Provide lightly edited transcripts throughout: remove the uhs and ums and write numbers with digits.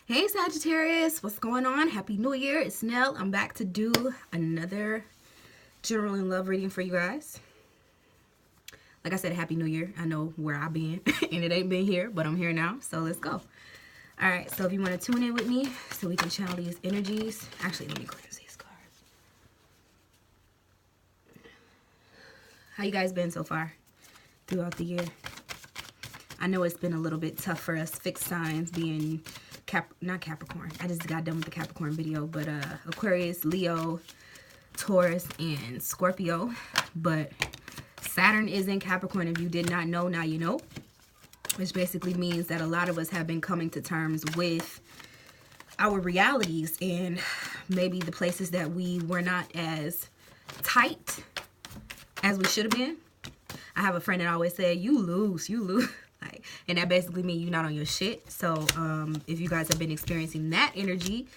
Hey Sagittarius, what's going on? Happy New Year. It's Nell. I'm back to do another general and love reading for you guys. Like I said, Happy New Year. I know where I've been and it ain't been here, but I'm here now. So let's go. All right, so if you want to tune in with me so we can channel these energies. Actually, let me cleanse these cards. How you guys been so far throughout the year? I know it's been a little bit tough for us fixed signs being not Capricorn. I just got done with the Capricorn video, but Aquarius, Leo, Taurus, and Scorpio. But Saturn is in Capricorn. If you did not know, now you know. Which basically means that a lot of us have been coming to terms with our realities and maybe the places that we were not as tight as we should have been. I have a friend that always said, you lose. And that basically means you're not on your shit. So if you guys have been experiencing that energy,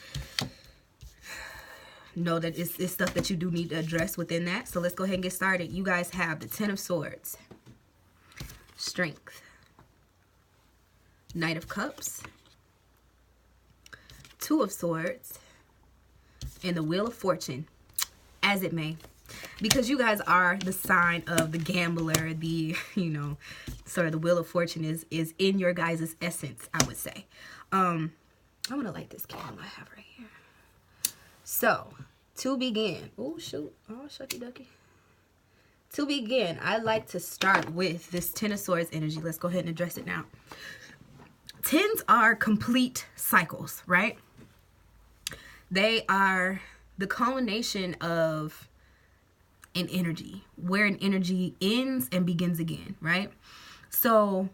know that it's stuff that you do need to address within that. So let's go ahead and get started. You guys have the Ten of Swords, Strength, Knight of Cups, Two of Swords, and the Wheel of Fortune, as it may. Because you guys are the sign of the gambler, the, sort of the Wheel of Fortune is in your guys' essence, I would say. I'm going to light this candle I have right here. So, to begin. Oh, shoot. Oh, shucky ducky. To begin, I like to start with this Ten of Swords energy. Let's go ahead and address it now. Tens are complete cycles, right? They are the culmination of an energy, where an energy ends and begins again, right? So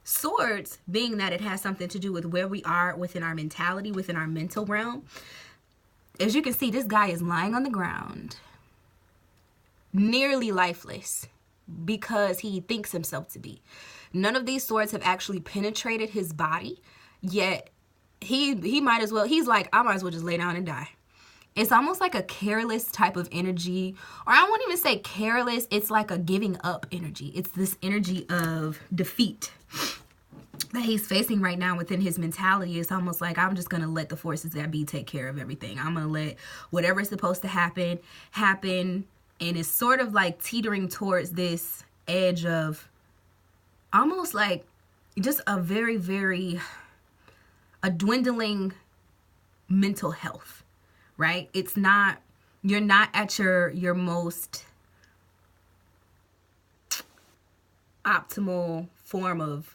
swords, being that it has something to do with where we are within our mentality, within our mental realm. As you can see, this guy is lying on the ground, nearly lifeless, because he thinks himself to be. None of these swords have actually penetrated his body, yet he might as well, he's like, I might as well just lay down and die. It's almost like a careless type of energy, or I won't even say careless, it's like a giving up energy. It's this energy of defeat that he's facing right now within his mentality. It's almost like, I'm just going to let the forces that be take care of everything. I'm going to let whatever's supposed to happen. And it's sort of like teetering towards this edge of almost like just a very, very, a dwindling mental health. Right? It's not, you're not at your most optimal form of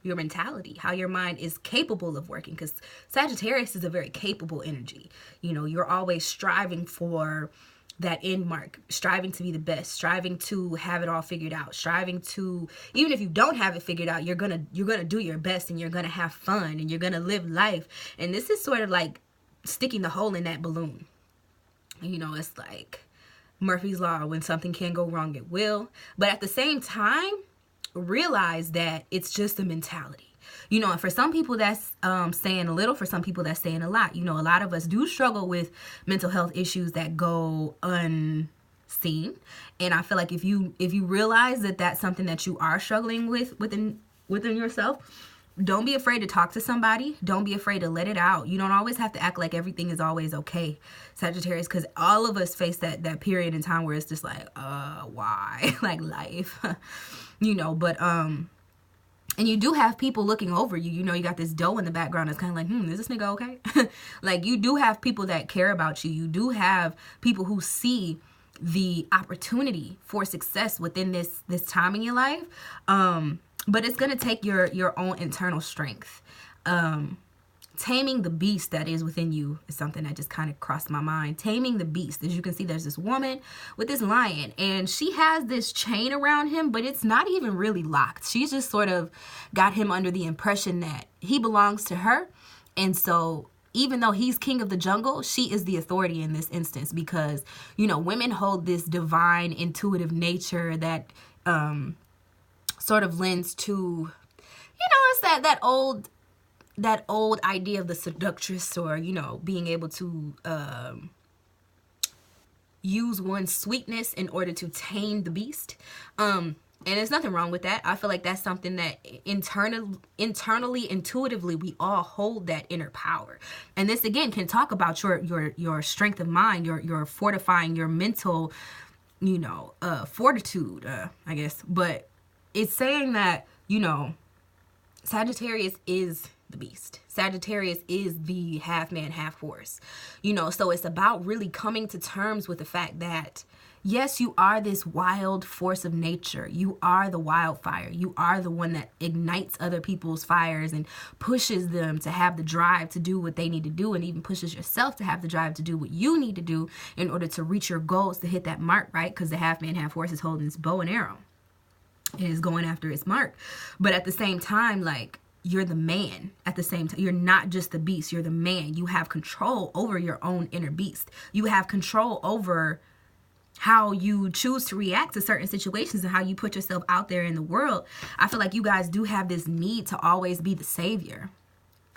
your mentality, how your mind is capable of working, because Sagittarius is a very capable energy. You're always striving for that end mark, striving to be the best, striving to have it all figured out, striving to, even if you don't have it figured out, you're gonna do your best, and you're gonna have fun, and you're gonna live life. And this is sort of like sticking the hole in that balloon. It's like Murphy's Law, when something can go wrong, it will. But at the same time, realize that it's just a mentality. And for some people that's saying a little, for some people that's saying a lot. A lot of us do struggle with mental health issues that go unseen. And I feel like if you realize that that's something that you are struggling with within yourself, don't be afraid to talk to somebody. Don't be afraid to let it out. You don't always have to act like everything is always okay, Sagittarius, because all of us face that period in time where it's just like, why? Like life, but and you do have people looking over you. You got this doe in the background that's kind of like, is this nigga okay? Like, you do have people that care about you. You do have people who see the opportunity for success within this time in your life. But it's going to take your own internal strength. Taming the beast that is within you is something that just kind of crossed my mind. Taming the beast. As you can see, there's this woman with this lion, and she has this chain around him, but it's not even really locked. She's just sort of got him under the impression that he belongs to her. And so even though he's king of the jungle, she is the authority in this instance, because, women hold this divine, intuitive nature that sort of lends to, it's that old idea of the seductress, or, being able to use one's sweetness in order to tame the beast. And there's nothing wrong with that. I feel like that's something that internally, intuitively, we all hold that inner power. And this again can talk about your strength of mind, your fortifying your mental, fortitude, I guess. But it's saying that, Sagittarius is the beast. Sagittarius is the half man, half horse. So it's about really coming to terms with the fact that, yes, you are this wild force of nature. You are the wildfire. You are the one that ignites other people's fires and pushes them to have the drive to do what they need to do, and even pushes yourself to have the drive to do what you need to do in order to reach your goals, to hit that mark, right? Because the half man, half horse is holding his bow and arrow. It is going after its mark. But at the same time, like, you're the man. At the same time, you're not just the beast. You're the man. You have control over your own inner beast. You have control over how you choose to react to certain situations and how you put yourself out there in the world. I feel like you guys do have this need to always be the savior.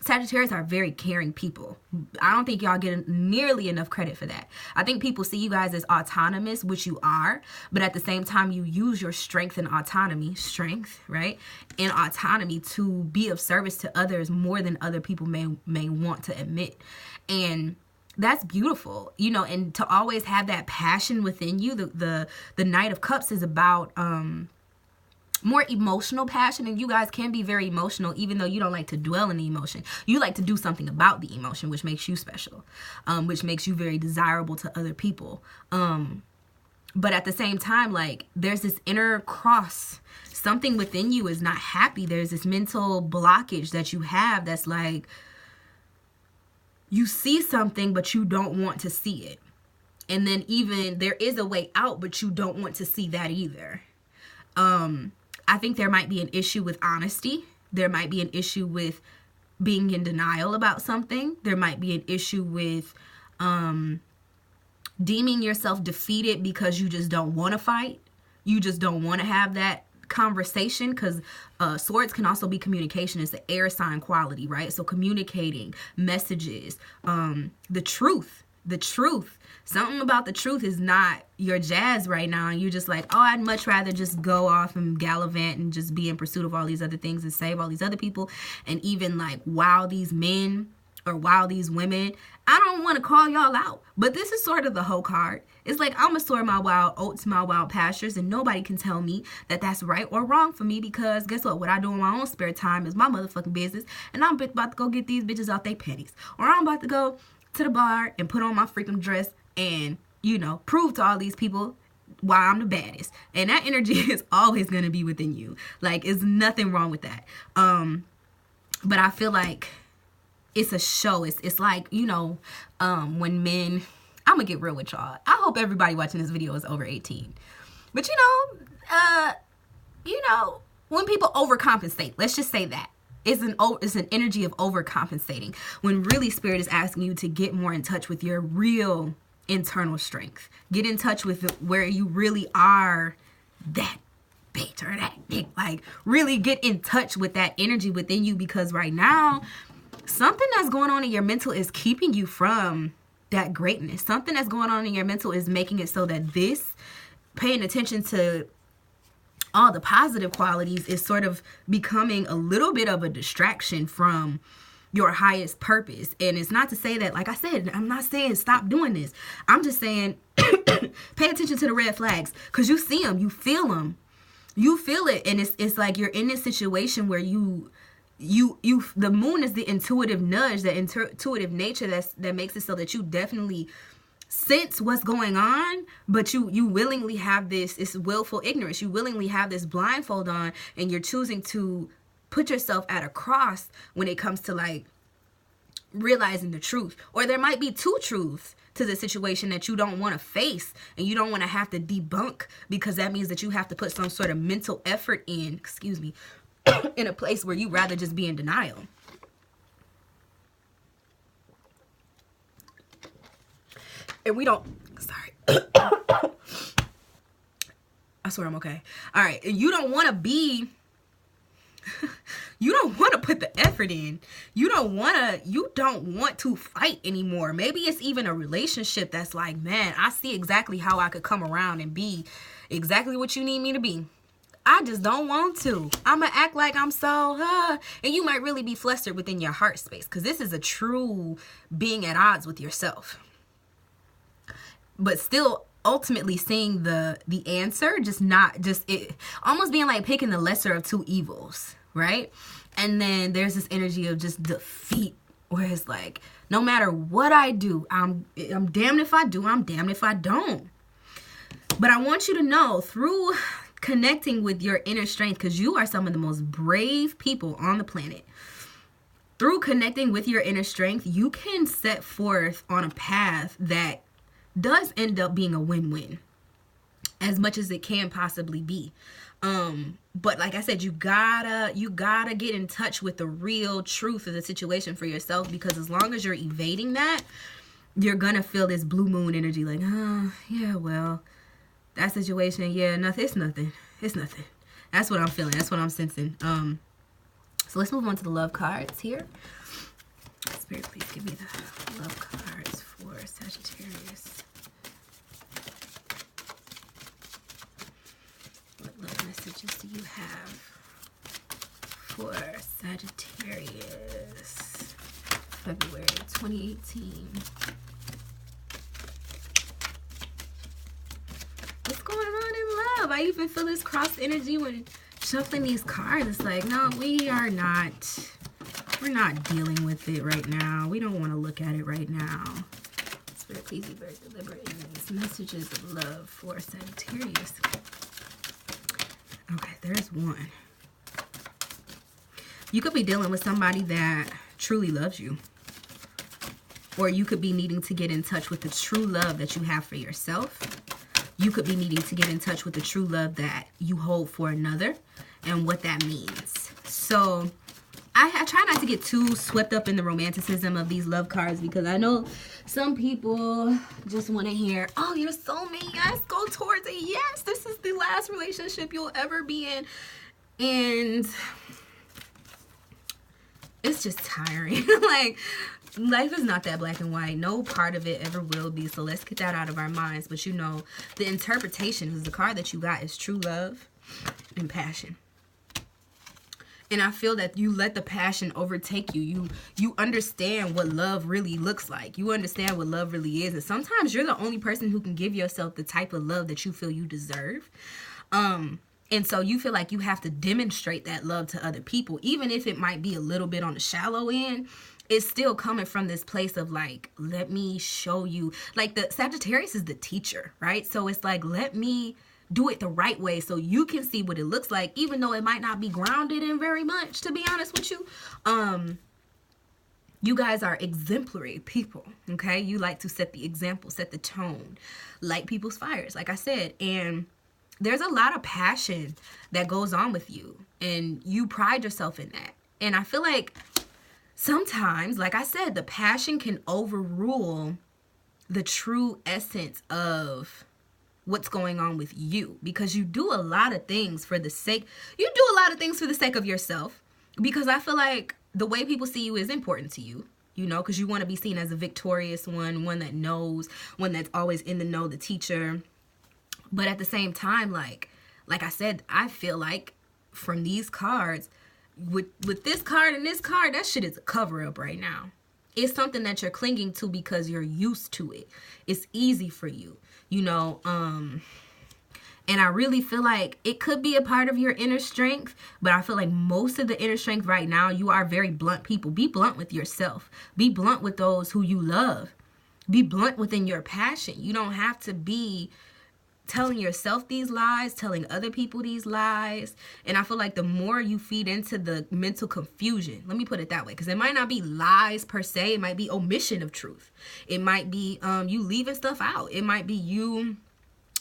Sagittarius are very caring people. I don't think y'all get nearly enough credit for that. I think people see you guys as autonomous, which you are, but at the same time, you use your strength and autonomy, right? And autonomy to be of service to others more than other people may want to admit. And that's beautiful, and to always have that passion within you. The Knight of Cups is about more emotional passion, and you guys can be very emotional, even though you don't like to dwell in the emotion. You like to do something about the emotion, which makes you special, which makes you very desirable to other people. But at the same time, like, there's this inner cross. Something within you is not happy. There's this mental blockage that you have that's like, you see something, but you don't want to see it. And then even there is a way out, but you don't want to see that either. I think there might be an issue with honesty. There might be an issue with being in denial about something. There might be an issue with deeming yourself defeated because you just don't want to fight. You just don't want to have that conversation, because swords can also be communication. It's the air sign quality, right? So communicating messages, the truth. Something about the truth is not your jazz right now, and you're just like, oh, I'd much rather just go off and gallivant and just be in pursuit of all these other things and save all these other people, and even like wow these men or wow these women. I don't want to call y'all out, but this is sort of the whole card. It's like, I'm going to soar my wild oats, my wild pastures, and nobody can tell me that that's right or wrong for me, because guess what I do in my own spare time is my motherfucking business, and I'm about to go get these bitches out their panties, or I'm about to go to the bar and put on my freaking dress and, prove to all these people why I'm the baddest. And that energy is always going to be within you. Like, it's nothing wrong with that. But I feel like it's a show. It's like, when men, I'm going to get real with y'all. I hope everybody watching this video is over 18. But, when people overcompensate, let's just say that. It's an energy of overcompensating, when really Spirit is asking you to get more in touch with your real internal strength. Get in touch with where you really are that bitch or that big. Like, really get in touch with that energy within you, because right now, something that's going on in your mental is keeping you from that greatness. Something that's going on in your mental is making it so that this, paying attention to all the positive qualities, is sort of becoming a little bit of a distraction from your highest purpose. And it's not to say that, like I said, I'm not saying stop doing this. I'm just saying pay attention to the red flags, because you see them, you feel them, you feel it. And it's like you're in this situation where you the moon is the intuitive nudge, the intuitive nature that makes it so that you definitely sense what's going on, but you willingly have this willful ignorance. You willingly have this blindfold on, and you're choosing to put yourself at a cross when it comes to like realizing the truth. Or there might be two truths to the situation that you don't want to face, and you don't want to have to debunk, because that means that you have to put some sort of mental effort in, in a place where you rather just be in denial. And we don't, sorry. I swear I'm okay. All right. You don't want to be, you don't want to put the effort in. You don't want to fight anymore. Maybe it's even a relationship that's like, man, I see exactly how I could come around and be exactly what you need me to be. I just don't want to. I'm going to act like I'm so, and you might really be flustered within your heart space, because this is a true being at odds with yourself. But still ultimately seeing the answer, it almost being like picking the lesser of two evils, right? And then there's this energy of just defeat, where it's like, no matter what I do, I'm damned if I do, I'm damned if I don't. But I want you to know, through connecting with your inner strength, because you are some of the most brave people on the planet, through connecting with your inner strength, you can set forth on a path that does end up being a win-win, as much as it can possibly be. But like I said, you gotta get in touch with the real truth of the situation for yourself, because as long as you're evading that, you're gonna feel this blue moon energy, like, yeah, well, that situation, yeah, it's nothing. That's what I'm feeling. That's what I'm sensing. So let's move on to the love cards here. Spirit, please give me the love cards for Sagittarius. What love messages do you have for Sagittarius, February 2018? What's going on in love? I even feel this crossed energy when shuffling these cards. It's like, no, we're not dealing with it right now. We don't want to look at it right now. Spirit, please be very deliberate in these messages of love for Sagittarius. Okay, there's one. You could be dealing with somebody that truly loves you. Or you could be needing to get in touch with the true love that you have for yourself. You could be needing to get in touch with the true love that you hold for another and what that means. So I try not to get too swept up in the romanticism of these love cards, because I know some people just want to hear, oh, you're soulmate, yes, go towards it, yes, this is the last relationship you'll ever be in. And it's just tiring. Like, life is not that black and white. No part of it ever will be. So let's get that out of our minds. But you know, the interpretation is the card that you got is true love and passion. And I feel that you let the passion overtake you. You understand what love really looks like. You understand what love really is. And sometimes you're the only person who can give yourself the type of love that you feel you deserve. And so you feel like you have to demonstrate that love to other people, even if it might be a little bit on the shallow end. It's still coming from this place of like, let me show you. Like, the Sagittarius is the teacher, right? So it's like, let me do it the right way so you can see what it looks like, even though it might not be grounded in very much, to be honest with you. You guys are exemplary people, okay? You like to set the example, set the tone, light people's fires, like I said. And there's a lot of passion that goes on with you, and you pride yourself in that. And I feel like sometimes, like I said, the passion can overrule the true essence of what's going on with you, because you do a lot of things for the sake of yourself, because I feel like the way people see you is important to you, you know, because you want to be seen as a victorious one that knows, one that's always in the know, the teacher. But at the same time, like I said, I feel like from these cards, with this card and this card, that shit is a cover-up right now. It's something that you're clinging to because you're used to it. It's easy for you, you know. And I really feel like it could be a part of your inner strength, but I feel like most of the inner strength right now, you are very blunt people. Be blunt with yourself. Be blunt with those who you love. Be blunt within your passion. You don't have to be telling yourself these lies, telling other people these lies. And I feel like the more you feed into the mental confusion, let me put it that way, because it might not be lies per se. It might be omission of truth. It might be you leaving stuff out. It might be you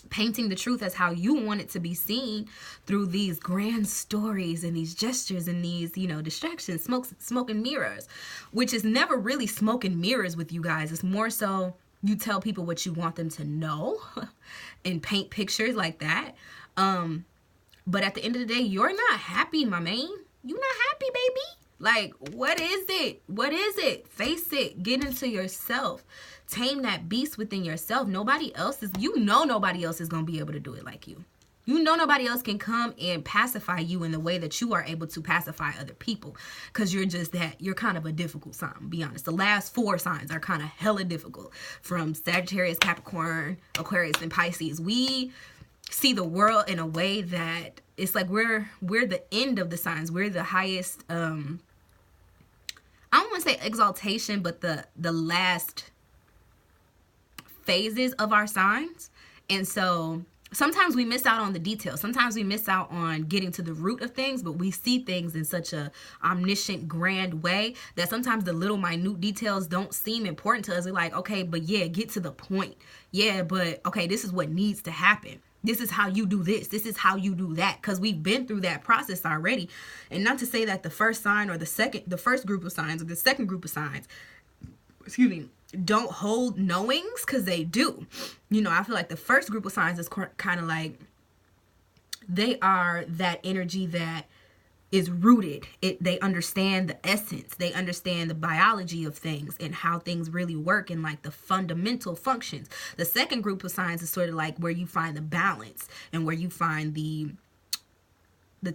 painting the truth as how you want it to be seen through these grand stories and these gestures and these, you know, distractions, smoke and mirrors, which is never really smoke and mirrors with you guys. It's more so you tell people what you want them to know and paint pictures like that. But at the end of the day, you're not happy, my man. You're not happy, baby. Like, what is it? What is it? Face it. Get into yourself. Tame that beast within yourself. Nobody else is, you know, nobody else is going to be able to do it like you. You know nobody else can come and pacify you in the way that you are able to pacify other people, because you're kind of a difficult sign, be honest. The last 4 signs are kind of hella difficult, from Sagittarius, Capricorn, Aquarius, and Pisces. We see the world in a way that it's like we're the end of the signs. We're the highest, I don't want to say exaltation, but the last phases of our signs. And so sometimes we miss out on the details. Sometimes we miss out on getting to the root of things, but we see things in such a omniscient, grand way that sometimes the little minute details don't seem important to us. We're like, okay, but yeah, get to the point. Yeah, but okay, this is what needs to happen. This is how you do this. This is how you do that. Because we've been through that process already. And not to say that the first sign or the first group of signs or the second group of signs, don't hold knowings, because they do. You know, I feel like the first group of signs is kind of like, they are that energy that is rooted. They understand the essence. They understand the biology of things and how things really work and like the fundamental functions. The second group of signs is sort of like where you find the balance and where you find the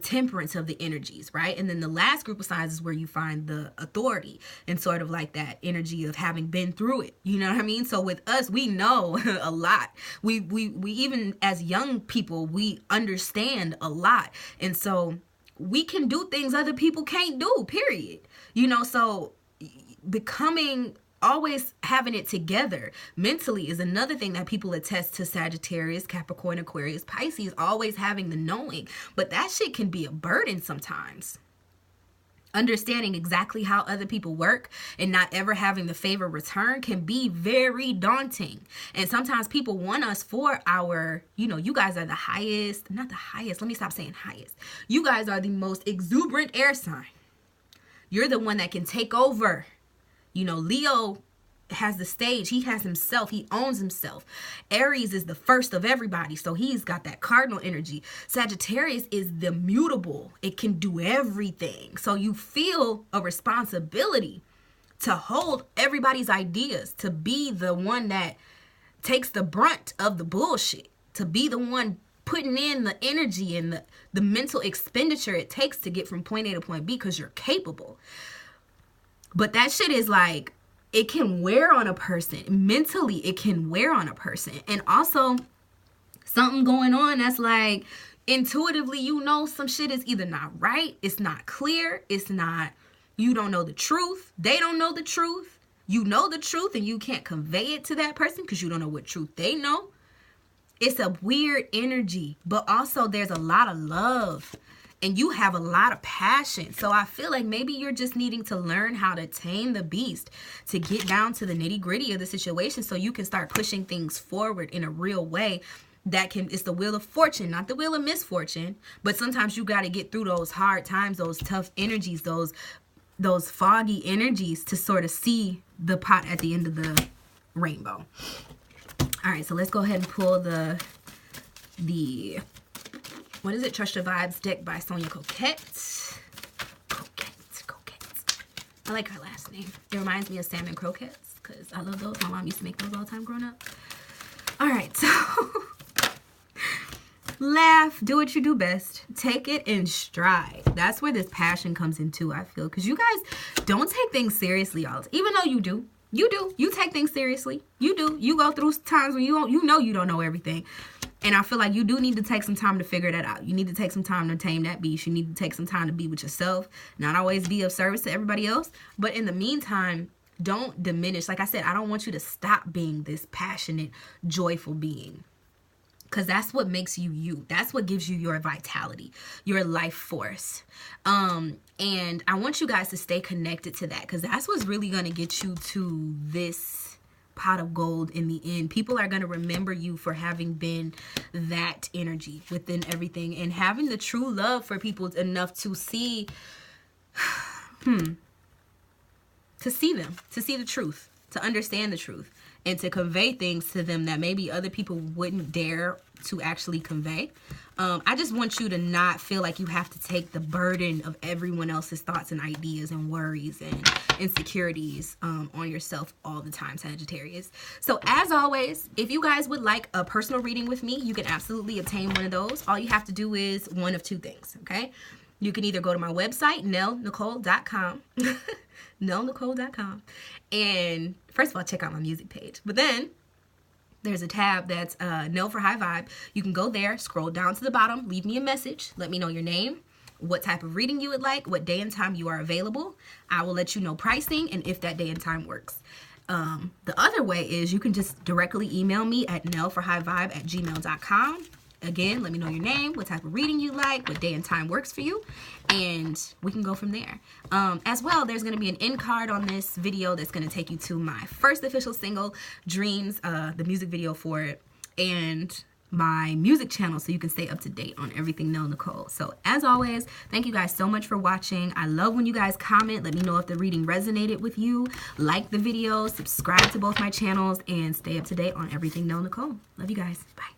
temperance of the energies, right? And then the last group of signs is where you find the authority and sort of like that energy of having been through it. You know what I mean? So with us, we know a lot. We even as young people, we understand a lot. And so we can do things other people can't do, period. You know, so always having it together mentally is another thing that people attest to Sagittarius, Capricorn, Aquarius, Pisces, always having the knowing. But that shit can be a burden sometimes. Understanding exactly how other people work and not ever having the favor return can be very daunting. And sometimes people want us for our, you guys are the highest, not the highest, let me stop saying highest. You guys are the most exuberant air sign. You're the one that can take over. Leo has the stage. He has himself. He owns himself. Aries is the first of everybody. So he's got that cardinal energy. Sagittarius is the mutable. It can do everything. So you feel a responsibility to hold everybody's ideas, to be the one that takes the brunt of the bullshit, to be the one putting in the energy and the mental expenditure it takes to get from point A to point B, because you're capable. But that shit is like, it can wear on a person. Mentally, it can wear on a person. And also, something going on that's like, intuitively, some shit is either not right, it's not clear, you don't know the truth, they don't know the truth. You know the truth and you can't convey it to that person because you don't know what truth they know. It's a weird energy, but also there's a lot of love. And you have a lot of passion. So I feel like maybe you're just needing to learn how to tame the beast, to get down to the nitty gritty of the situation so you can start pushing things forward in a real way it's the wheel of fortune, not the wheel of misfortune. But sometimes you got to get through those hard times, those tough energies, those foggy energies to sort of see the pot at the end of the rainbow. All right, so let's go ahead and pull the what is it? Trust Your Vibes deck by Sonia Coquette. Coquette. I like her last name. It reminds me of salmon croquettes because I love those. My mom used to make those all the time growing up. All right, so laugh, do what you do best. Take it in stride. That's where this passion comes into, I feel. Because you guys don't take things seriously all the time. Even though you do. You do. You take things seriously. You do. You go through times when you don't know everything. And I feel like you do need to take some time to figure that out. You need to take some time to tame that beast. You need to take some time to be with yourself. Not always be of service to everybody else. But in the meantime, don't diminish. Like I said, I don't want you to stop being this passionate, joyful being. Because that's what makes you you. That's what gives you your vitality, your life force. And I want you guys to stay connected to that. Because that's what's really going to get you to this pot of gold in the end. People are going to remember you for having been that energy within everything and having the true love for people enough to see to see them, to see the truth to understand the truth, and to convey things to them that maybe other people wouldn't dare to actually convey. I just want you to not feel like you have to take the burden of everyone else's thoughts and ideas and worries and insecurities on yourself all the time, Sagittarius. So as always, if you guys would like a personal reading with me, you can absolutely obtain one of those. All you have to do is one of two things, okay? You can either go to my website, nellnicole.com, nellnicole.com, and first of all, check out my music page. But then there's a tab that's Nell for High Vibe. You can go there, scroll down to the bottom, leave me a message, let me know your name, what type of reading you would like, what day and time you are available. I will let you know pricing and if that day and time works. The other way is you can just directly email me at nellforhighvibe@gmail.com. Again, let me know your name, what type of reading you like, what day and time works for you, and we can go from there. As well, there's going to be an end card on this video that's going to take you to my first official single, Dreams, the music video for it, and my music channel, so you can stay up to date on everything Nell Nicole. So as always, thank you guys so much for watching. I love when you guys comment. Let me know if the reading resonated with you. Like the video, subscribe to both my channels, and stay up to date on everything Nell Nicole. Love you guys. Bye.